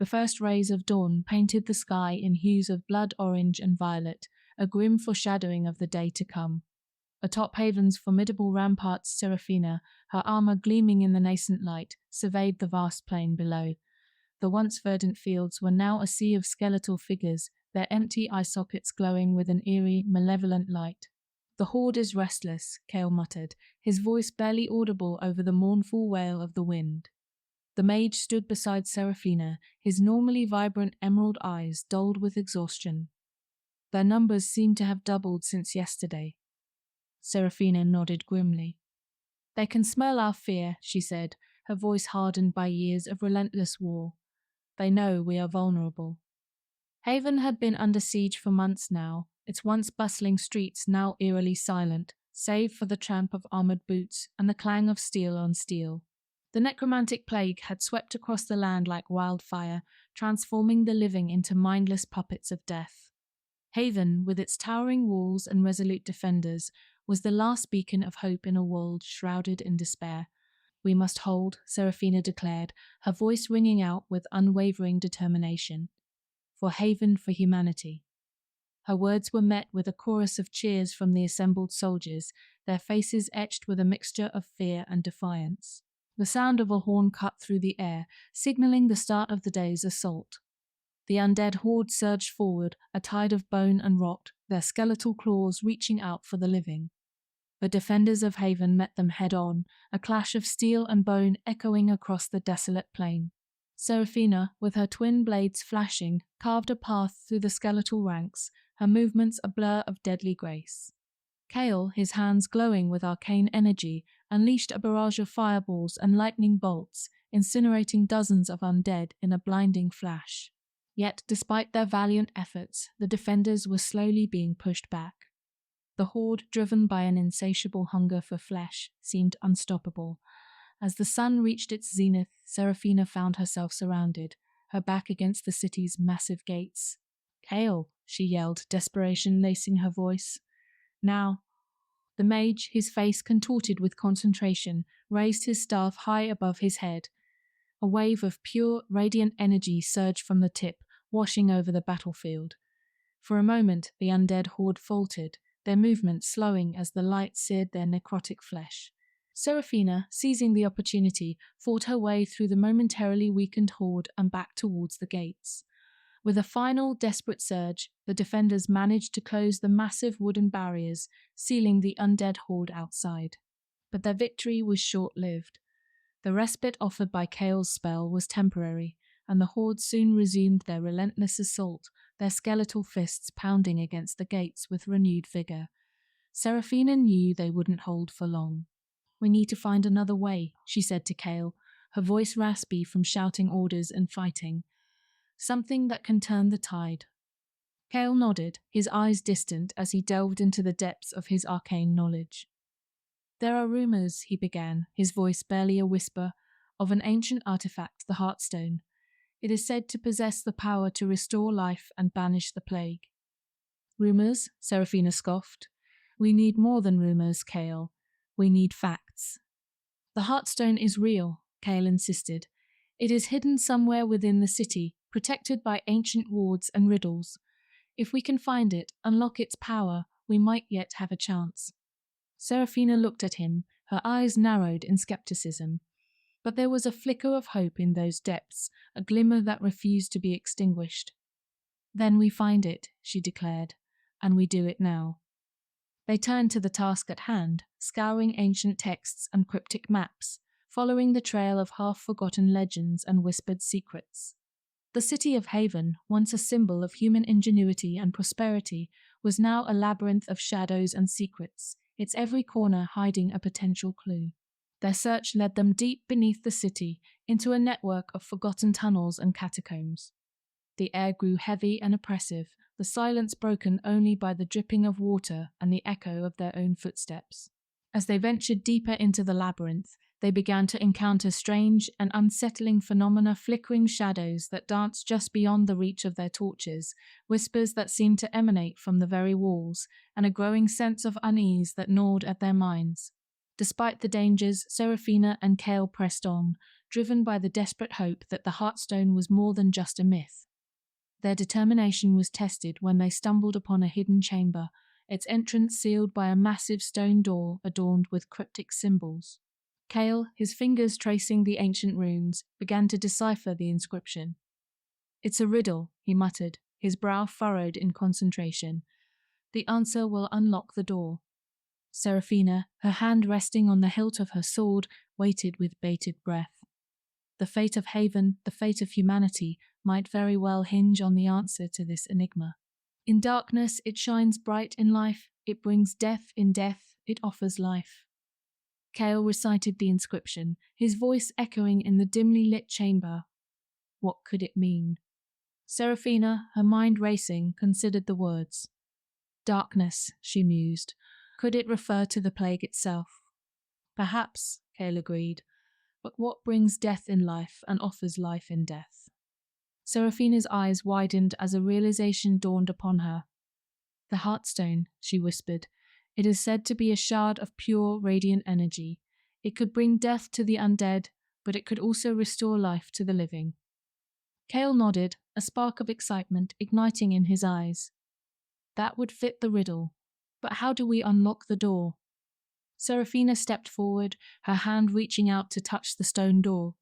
The first rays of dawn painted the sky in hues of blood orange and violet, a grim foreshadowing of the day to come. Atop Haven's formidable ramparts, Seraphina, her armor gleaming in the nascent light, surveyed the vast plain below. The once verdant fields were now a sea of skeletal figures, their empty eye sockets glowing with an eerie, malevolent light. "The horde is restless," Kael muttered, his voice barely audible over the mournful wail of the wind. The mage stood beside Seraphina, his normally vibrant emerald eyes dulled with exhaustion. "Their numbers seem to have doubled since yesterday." Seraphina nodded grimly. "They can smell our fear," she said, her voice hardened by years of relentless war. "They know we are vulnerable." Haven had been under siege for months now, its once bustling streets now eerily silent, save for the tramp of armored boots and the clang of steel on steel. The necromantic plague had swept across the land like wildfire, transforming the living into mindless puppets of death. Haven, with its towering walls and resolute defenders, was the last beacon of hope in a world shrouded in despair. "We must hold," Seraphina declared, her voice ringing out with unwavering determination. "For Haven, for humanity." Her words were met with a chorus of cheers from the assembled soldiers, their faces etched with a mixture of fear and defiance. The sound of a horn cut through the air, signaling the start of the day's assault. The undead horde surged forward, a tide of bone and rot, their skeletal claws reaching out for the living. The defenders of Haven met them head-on, a clash of steel and bone echoing across the desolate plain. Seraphina, with her twin blades flashing, carved a path through the skeletal ranks, her movements a blur of deadly grace. Kael, his hands glowing with arcane energy, unleashed a barrage of fireballs and lightning bolts, incinerating dozens of undead in a blinding flash. Yet, despite their valiant efforts, the defenders were slowly being pushed back. The horde, driven by an insatiable hunger for flesh, seemed unstoppable. As the sun reached its zenith, Seraphina found herself surrounded, her back against the city's massive gates. "Kael," she yelled, desperation lacing her voice. "Now." The mage, his face contorted with concentration, raised his staff high above his head. A wave of pure, radiant energy surged from the tip, washing over the battlefield. For a moment, the undead horde faltered, their movement slowing as the light seared their necrotic flesh. Seraphina, seizing the opportunity, fought her way through the momentarily weakened horde and back towards the gates. With a final, desperate surge, the defenders managed to close the massive wooden barriers, sealing the undead horde outside. But their victory was short-lived. The respite offered by Kael's spell was temporary, and the horde soon resumed their relentless assault, their skeletal fists pounding against the gates with renewed vigor. Seraphina knew they wouldn't hold for long. "We need to find another way," she said to Kael, her voice raspy from shouting orders and fighting. "Something that can turn the tide." Kael nodded, his eyes distant as he delved into the depths of his arcane knowledge. "There are rumors," he began, his voice barely a whisper, "of an ancient artifact, the Heartstone. It is said to possess the power to restore life and banish the plague." "Rumors?" Seraphina scoffed. "We need more than rumors, Kael. We need facts." "The Heartstone is real," Kael insisted. "It is hidden somewhere within the city, protected by ancient wards and riddles. If we can find it, unlock its power, we might yet have a chance." Seraphina looked at him, her eyes narrowed in skepticism. But there was a flicker of hope in those depths, a glimmer that refused to be extinguished. "Then we find it," she declared, "and we do it now." They turned to the task at hand, scouring ancient texts and cryptic maps, following the trail of half-forgotten legends and whispered secrets. The city of Haven, once a symbol of human ingenuity and prosperity, was now a labyrinth of shadows and secrets, its every corner hiding a potential clue. Their search led them deep beneath the city, into a network of forgotten tunnels and catacombs. The air grew heavy and oppressive, the silence broken only by the dripping of water and the echo of their own footsteps. As they ventured deeper into the labyrinth, they began to encounter strange and unsettling phenomena, flickering shadows that danced just beyond the reach of their torches, whispers that seemed to emanate from the very walls, and a growing sense of unease that gnawed at their minds. Despite the dangers, Seraphina and Kael pressed on, driven by the desperate hope that the Heartstone was more than just a myth. Their determination was tested when they stumbled upon a hidden chamber, its entrance sealed by a massive stone door adorned with cryptic symbols. Kael, his fingers tracing the ancient runes, began to decipher the inscription. "It's a riddle," he muttered, his brow furrowed in concentration. "The answer will unlock the door." Seraphina, her hand resting on the hilt of her sword, waited with bated breath. The fate of Haven, the fate of humanity, might very well hinge on the answer to this enigma. In darkness it shines bright in life, it brings death in death, it offers life. Kael recited the inscription, his voice echoing in the dimly lit chamber. What could it mean? Seraphina, her mind racing, considered the words. Darkness, she mused. Could it refer to the plague itself? Perhaps, Kael agreed. But what brings death in life and offers life in death? Seraphina's eyes widened as a realization dawned upon her. The Heartstone, she whispered. It is said to be a shard of pure, radiant energy. It could bring death to the undead, but it could also restore life to the living. Kael nodded, a spark of excitement igniting in his eyes. That would fit the riddle. But how do we unlock the door? Seraphina stepped forward, her hand reaching out to touch the stone door.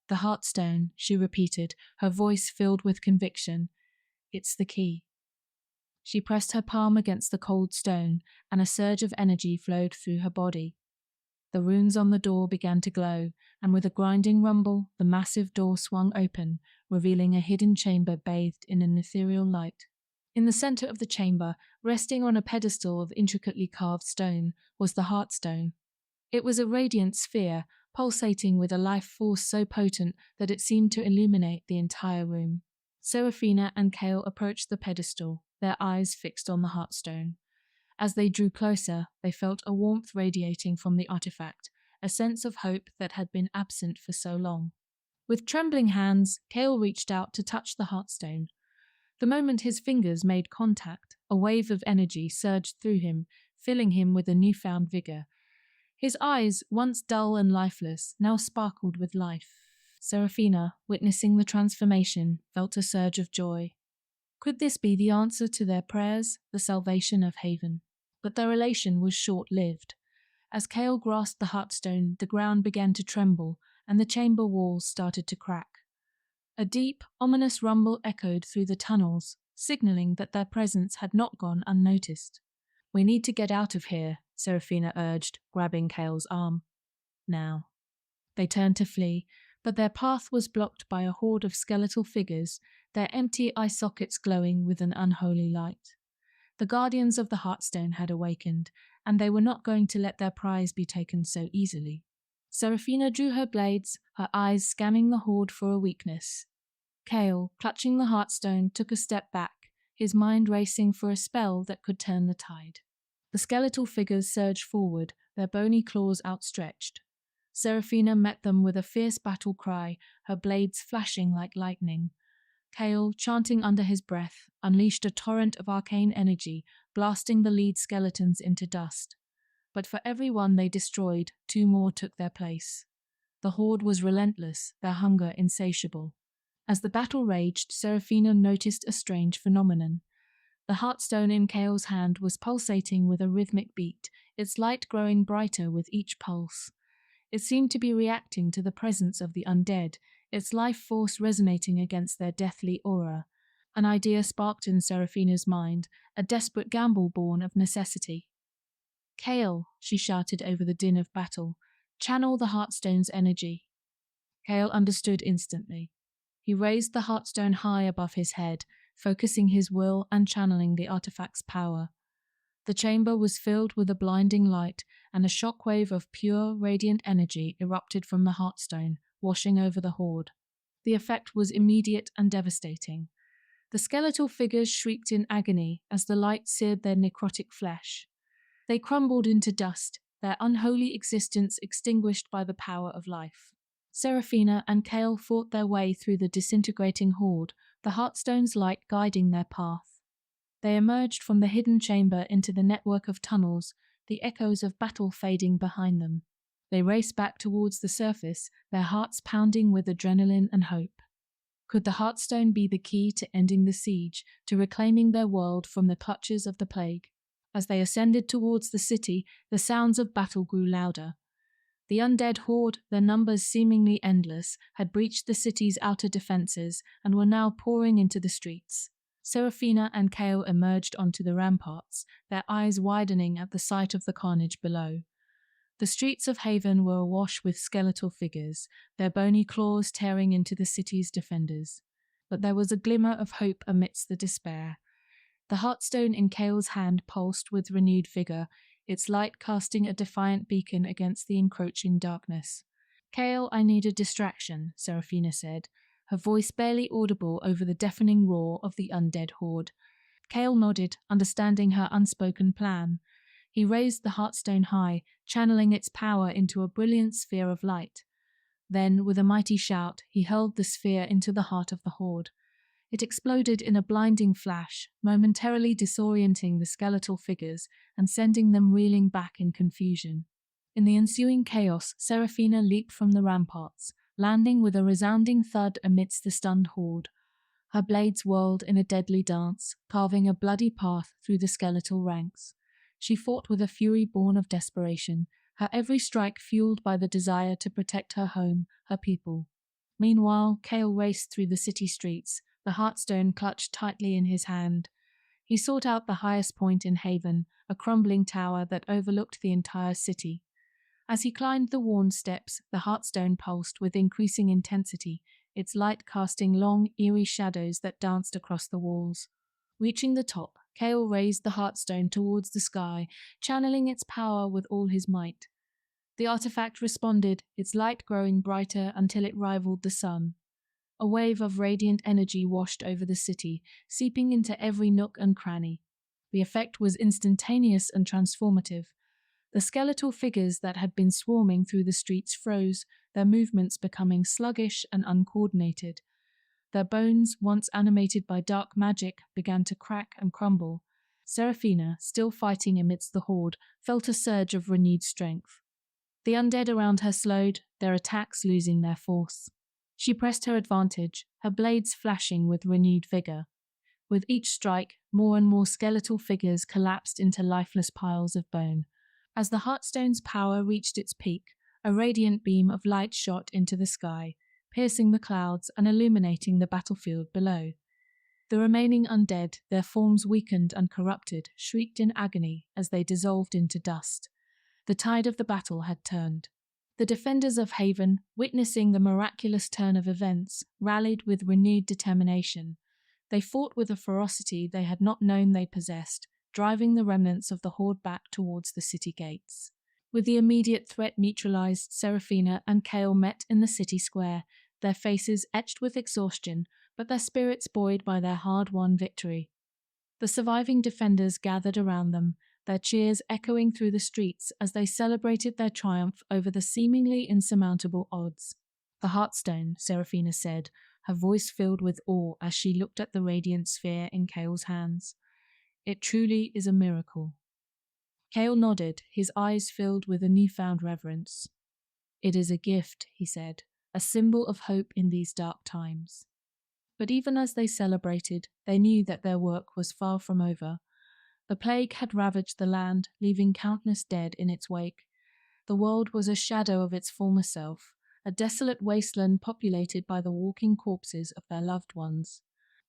The Heartstone, she repeated, her voice filled with conviction. It's the key. She pressed her palm against the cold stone, and a surge of energy flowed through her body. The runes on the door began to glow, and with a grinding rumble, the massive door swung open, revealing a hidden chamber bathed in an ethereal light. In the center of the chamber, resting on a pedestal of intricately carved stone, was the Heartstone. It was a radiant sphere, pulsating with a life force so potent that it seemed to illuminate the entire room. Seraphina and Kael approached the pedestal, their eyes fixed on the Heartstone. As they drew closer, they felt a warmth radiating from the artifact, a sense of hope that had been absent for so long. With trembling hands, Kael reached out to touch the Heartstone. The moment his fingers made contact, a wave of energy surged through him, filling him with a newfound vigor. His eyes, once dull and lifeless, now sparkled with life. Seraphina, witnessing the transformation, felt a surge of joy. Could this be the answer to their prayers, the salvation of Haven? But their elation was short-lived. As Kael grasped the Heartstone, the ground began to tremble, and the chamber walls started to crack. A deep, ominous rumble echoed through the tunnels, signaling that their presence had not gone unnoticed. "We need to get out of here," Seraphina urged, grabbing Kael's arm. "Now." They turned to flee, but their path was blocked by a horde of skeletal figures, their empty eye sockets glowing with an unholy light. The guardians of the Heartstone had awakened, and they were not going to let their prize be taken so easily. Seraphina drew her blades, her eyes scanning the horde for a weakness. Kael, clutching the Heartstone, took a step back, his mind racing for a spell that could turn the tide. The skeletal figures surged forward, their bony claws outstretched. Seraphina met them with a fierce battle cry, her blades flashing like lightning. Kael, chanting under his breath, unleashed a torrent of arcane energy, blasting the lead skeletons into dust. But for every one they destroyed, 2 more took their place. The horde was relentless, their hunger insatiable. As the battle raged, Seraphina noticed a strange phenomenon. The Heartstone in Kael's hand was pulsating with a rhythmic beat, its light growing brighter with each pulse. It seemed to be reacting to the presence of the undead, its life force resonating against their deathly aura. An idea sparked in Seraphina's mind, a desperate gamble born of necessity. "Kael," she shouted over the din of battle, "channel the Heartstone's energy." Kael understood instantly. He raised the Heartstone high above his head, focusing his will and channeling the artifact's power. The chamber was filled with a blinding light, and a shockwave of pure, radiant energy erupted from the Heartstone, washing over the horde. The effect was immediate and devastating. The skeletal figures shrieked in agony as the light seared their necrotic flesh. They crumbled into dust, their unholy existence extinguished by the power of life. Seraphina and Kael fought their way through the disintegrating horde, the Heartstone's light guiding their path. They emerged from the hidden chamber into the network of tunnels, the echoes of battle fading behind them. They raced back towards the surface, their hearts pounding with adrenaline and hope. Could the Heartstone be the key to ending the siege, to reclaiming their world from the clutches of the plague? As they ascended towards the city, the sounds of battle grew louder. The undead horde, their numbers seemingly endless, had breached the city's outer defences and were now pouring into the streets. Seraphina and Kael emerged onto the ramparts, their eyes widening at the sight of the carnage below. The streets of Haven were awash with skeletal figures, their bony claws tearing into the city's defenders. But there was a glimmer of hope amidst the despair. The Heartstone in Kael's hand pulsed with renewed vigour, its light casting a defiant beacon against the encroaching darkness. "Kael, I need a distraction," Seraphina said, her voice barely audible over the deafening roar of the undead horde. Kael nodded, understanding her unspoken plan. He raised the Heartstone high, channeling its power into a brilliant sphere of light. Then, with a mighty shout, he hurled the sphere into the heart of the horde. It exploded in a blinding flash, momentarily disorienting the skeletal figures and sending them reeling back in confusion. In the ensuing chaos, Seraphina leaped from the ramparts, landing with a resounding thud amidst the stunned horde. Her blades whirled in a deadly dance, carving a bloody path through the skeletal ranks. She fought with a fury born of desperation, her every strike fueled by the desire to protect her home, her people. Meanwhile, Kael raced through the city streets, the Heartstone clutched tightly in his hand. He sought out the highest point in Haven, a crumbling tower that overlooked the entire city. As he climbed the worn steps, the Heartstone pulsed with increasing intensity, its light casting long, eerie shadows that danced across the walls. Reaching the top, Kael raised the Heartstone towards the sky, channeling its power with all his might. The artifact responded, its light growing brighter until it rivaled the sun. A wave of radiant energy washed over the city, seeping into every nook and cranny. The effect was instantaneous and transformative. The skeletal figures that had been swarming through the streets froze, their movements becoming sluggish and uncoordinated. Their bones, once animated by dark magic, began to crack and crumble. Seraphina, still fighting amidst the horde, felt a surge of renewed strength. The undead around her slowed, their attacks losing their force. She pressed her advantage, her blades flashing with renewed vigour. With each strike, more and more skeletal figures collapsed into lifeless piles of bone. As the Heartstone's power reached its peak, a radiant beam of light shot into the sky, piercing the clouds and illuminating the battlefield below. The remaining undead, their forms weakened and corrupted, shrieked in agony as they dissolved into dust. The tide of the battle had turned. The defenders of Haven, witnessing the miraculous turn of events, rallied with renewed determination. They fought with a ferocity they had not known they possessed, driving the remnants of the horde back towards the city gates. With the immediate threat neutralized, Seraphina and Kael met in the city square, their faces etched with exhaustion, but their spirits buoyed by their hard-won victory. The surviving defenders gathered around them, their cheers echoing through the streets as they celebrated their triumph over the seemingly insurmountable odds. "The Heartstone," Seraphina said, her voice filled with awe as she looked at the radiant sphere in Kael's hands. "It truly is a miracle." Kael nodded, his eyes filled with a newfound reverence. "It is a gift," he said, "a symbol of hope in these dark times." But even as they celebrated, they knew that their work was far from over. The plague had ravaged the land, leaving countless dead in its wake. The world was a shadow of its former self, a desolate wasteland populated by the walking corpses of their loved ones.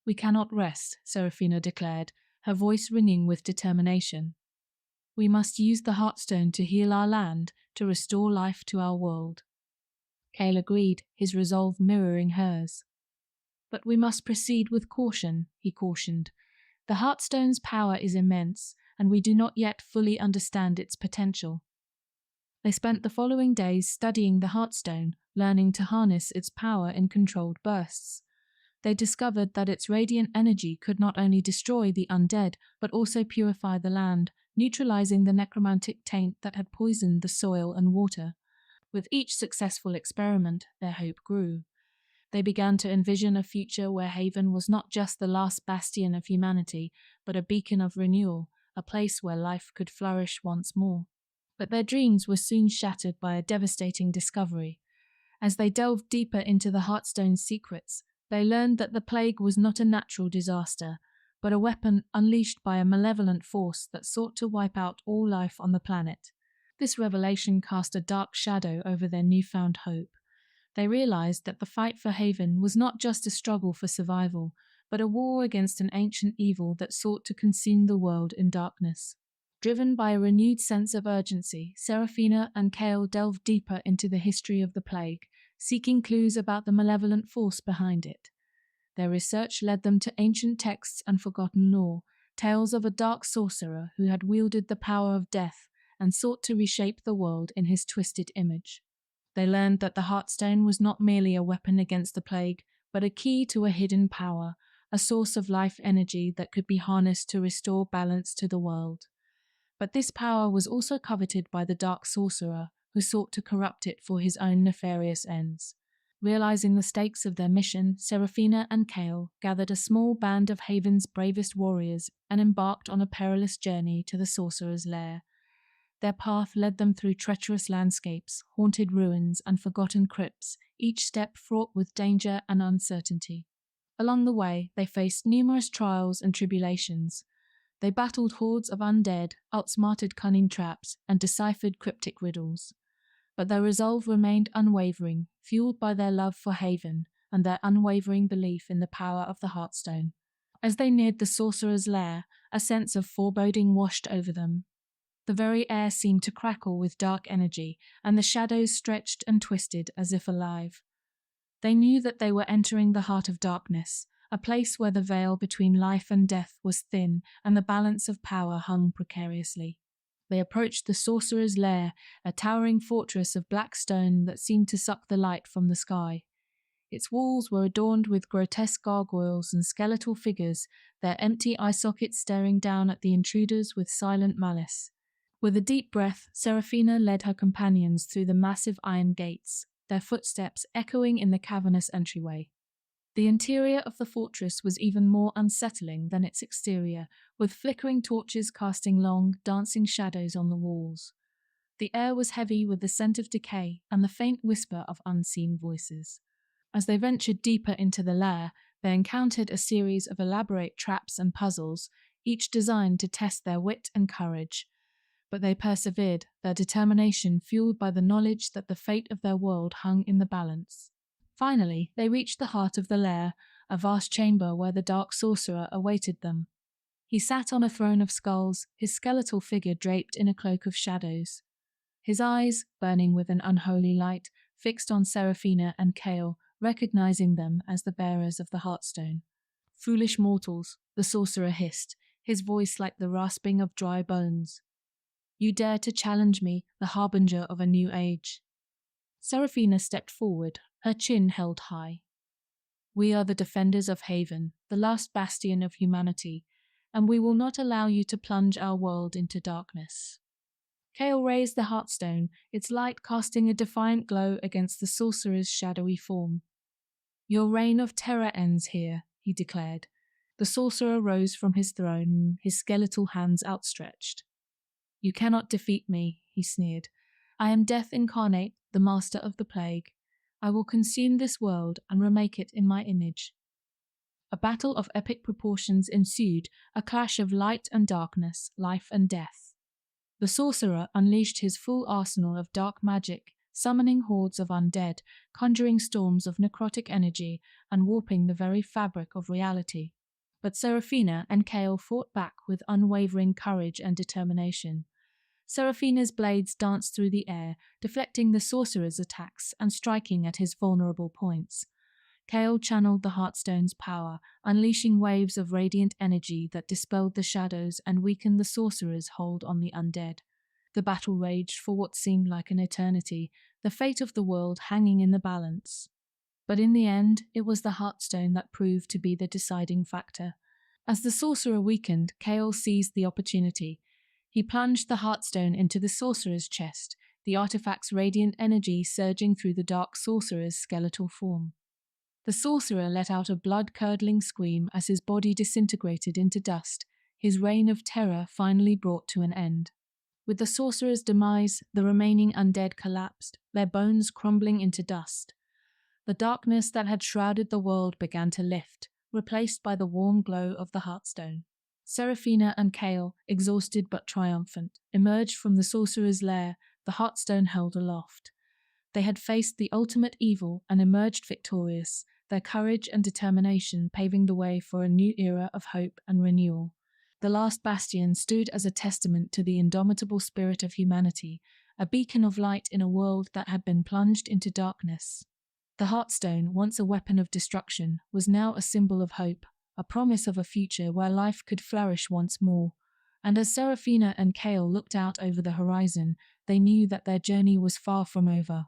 "We cannot rest," Seraphina declared, her voice ringing with determination. "We must use the Heartstone to heal our land, to restore life to our world." Kael agreed, his resolve mirroring hers. "But we must proceed with caution," he cautioned. "The Heartstone's power is immense, and we do not yet fully understand its potential." They spent the following days studying the Heartstone, learning to harness its power in controlled bursts. They discovered that its radiant energy could not only destroy the undead, but also purify the land, neutralizing the necromantic taint that had poisoned the soil and water. With each successful experiment, their hope grew. They began to envision a future where Haven was not just the last bastion of humanity, but a beacon of renewal, a place where life could flourish once more. But their dreams were soon shattered by a devastating discovery. As they delved deeper into the Heartstone's secrets, they learned that the plague was not a natural disaster, but a weapon unleashed by a malevolent force that sought to wipe out all life on the planet. This revelation cast a dark shadow over their newfound hope. They realized that the fight for Haven was not just a struggle for survival, but a war against an ancient evil that sought to consume the world in darkness. Driven by a renewed sense of urgency, Seraphina and Kael delved deeper into the history of the plague, seeking clues about the malevolent force behind it. Their research led them to ancient texts and forgotten lore, tales of a dark sorcerer who had wielded the power of death and sought to reshape the world in his twisted image. They learned that the Heartstone was not merely a weapon against the plague, but a key to a hidden power, a source of life energy that could be harnessed to restore balance to the world. But this power was also coveted by the dark sorcerer, who sought to corrupt it for his own nefarious ends. Realizing the stakes of their mission, Seraphina and Kael gathered a small band of Haven's bravest warriors and embarked on a perilous journey to the sorcerer's lair. Their path led them through treacherous landscapes, haunted ruins, and forgotten crypts, each step fraught with danger and uncertainty. Along the way, they faced numerous trials and tribulations. They battled hordes of undead, outsmarted cunning traps, and deciphered cryptic riddles. But their resolve remained unwavering, fueled by their love for Haven and their unwavering belief in the power of the Heartstone. As they neared the sorcerer's lair, a sense of foreboding washed over them. The very air seemed to crackle with dark energy, and the shadows stretched and twisted as if alive. They knew that they were entering the heart of darkness, a place where the veil between life and death was thin and the balance of power hung precariously. They approached the sorcerer's lair, a towering fortress of black stone that seemed to suck the light from the sky. Its walls were adorned with grotesque gargoyles and skeletal figures, their empty eye sockets staring down at the intruders with silent malice. With a deep breath, Seraphina led her companions through the massive iron gates, their footsteps echoing in the cavernous entryway. The interior of the fortress was even more unsettling than its exterior, with flickering torches casting long, dancing shadows on the walls. The air was heavy with the scent of decay and the faint whisper of unseen voices. As they ventured deeper into the lair, they encountered a series of elaborate traps and puzzles, each designed to test their wit and courage. But they persevered, their determination fueled by the knowledge that the fate of their world hung in the balance. Finally, they reached the heart of the lair, a vast chamber where the dark sorcerer awaited them. He sat on a throne of skulls, his skeletal figure draped in a cloak of shadows. His eyes, burning with an unholy light, fixed on Seraphina and Kael, recognizing them as the bearers of the Heartstone. "Foolish mortals," the sorcerer hissed, his voice like the rasping of dry bones. "You dare to challenge me, the harbinger of a new age." Seraphina stepped forward, her chin held high. "We are the defenders of Haven, the last bastion of humanity, and we will not allow you to plunge our world into darkness." Kael raised the Heartstone, its light casting a defiant glow against the sorcerer's shadowy form. "Your reign of terror ends here," he declared. The sorcerer rose from his throne, his skeletal hands outstretched. "You cannot defeat me," he sneered. "I am death incarnate, the master of the plague. I will consume this world and remake it in my image." A battle of epic proportions ensued, a clash of light and darkness, life and death. The sorcerer unleashed his full arsenal of dark magic, summoning hordes of undead, conjuring storms of necrotic energy, and warping the very fabric of reality. But Seraphina and Kael fought back with unwavering courage and determination. Seraphina's blades danced through the air, deflecting the sorcerer's attacks and striking at his vulnerable points. Kael channeled the Heartstone's power, unleashing waves of radiant energy that dispelled the shadows and weakened the sorcerer's hold on the undead. The battle raged for what seemed like an eternity, the fate of the world hanging in the balance. But in the end, it was the Heartstone that proved to be the deciding factor. As the sorcerer weakened, Kael seized the opportunity. He plunged the Heartstone into the sorcerer's chest, the artifact's radiant energy surging through the dark sorcerer's skeletal form. The sorcerer let out a blood-curdling scream as his body disintegrated into dust, his reign of terror finally brought to an end. With the sorcerer's demise, the remaining undead collapsed, their bones crumbling into dust. The darkness that had shrouded the world began to lift, replaced by the warm glow of the Heartstone. Seraphina and Kael, exhausted but triumphant, emerged from the sorcerer's lair, the Heartstone held aloft. They had faced the ultimate evil and emerged victorious, their courage and determination paving the way for a new era of hope and renewal. The last Bastion stood as a testament to the indomitable spirit of humanity, a beacon of light in a world that had been plunged into darkness. The Heartstone, once a weapon of destruction, was now a symbol of hope, a promise of a future where life could flourish once more. And as Seraphina and Kael looked out over the horizon, they knew that their journey was far from over.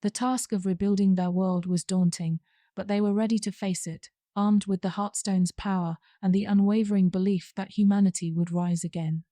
The task of rebuilding their world was daunting, but they were ready to face it, armed with the Heartstone's power and the unwavering belief that humanity would rise again.